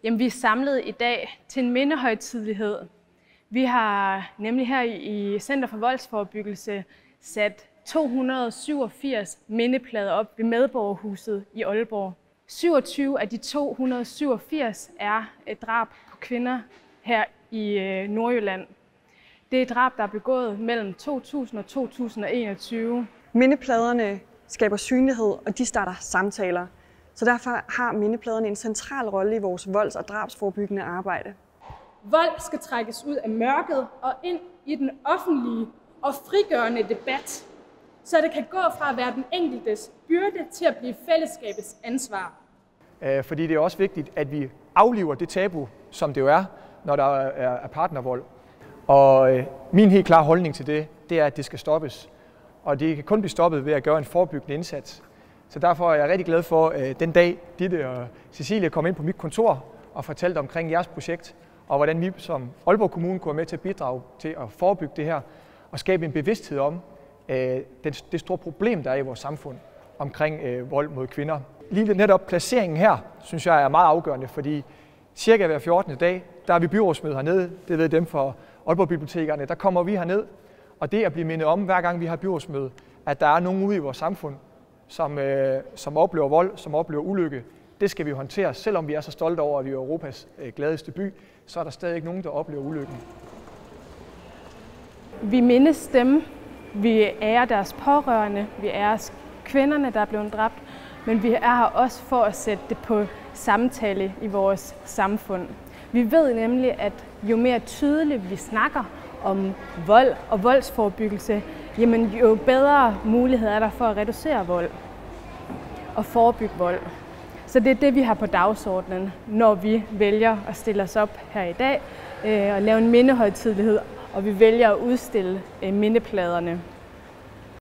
Jamen, vi er samlet i dag til en mindehøjtidelighed. Vi har nemlig her i Center for Voldsforebyggelse sat 287 mindeplader op ved Medborgerhuset i Aalborg. 27 af de 287 er et drab på kvinder her i Nordjylland. Det er et drab, der er begået mellem 2000 og 2021. Mindepladerne skaber synlighed, og de starter samtaler. Så derfor har mindepladerne en central rolle i vores volds- og drabsforebyggende arbejde. Vold skal trækkes ud af mørket og ind i den offentlige og frigørende debat, så det kan gå fra at være den enkeltes byrde til at blive fællesskabets ansvar. Fordi det er også vigtigt, at vi afliver det tabu, som det jo er, når der er partnervold. Og min helt klare holdning til det er, at det skal stoppes. Og det kan kun blive stoppet ved at gøre en forebyggende indsats. Så derfor er jeg rigtig glad for, den dag Ditte og Cecilie kom ind på mit kontor og fortalte omkring jeres projekt, og hvordan vi som Aalborg Kommune kunne være med til at bidrage til at forebygge det her, og skabe en bevidsthed om det store problem, der er i vores samfund omkring vold mod kvinder. Lige netop placeringen her, synes jeg er meget afgørende, fordi cirka hver 14. dag, der har vi byrådsmøde hernede, det ved dem fra Aalborg Bibliotekerne, der kommer vi herned, og det at blive mindet om, hver gang vi har byrådsmøde, at der er nogen ude i vores samfund, som oplever vold, som oplever ulykke, det skal vi håndtere. Selvom vi er så stolte over, at vi er Europas gladeste by, så er der stadig ikke nogen, der oplever ulykken. Vi mindes dem, vi ærer deres pårørende, vi ærer kvinderne, der er blevet dræbt, men vi er her også for at sætte det på samtale i vores samfund. Vi ved nemlig, at jo mere tydeligt vi snakker om vold og voldsforebyggelse, jamen jo bedre muligheder er der for at reducere vold og forebygge vold. Så det er det, vi har på dagsordenen, når vi vælger at stille os op her i dag og lave en mindehøjtidelighed, og vi vælger at udstille mindepladerne.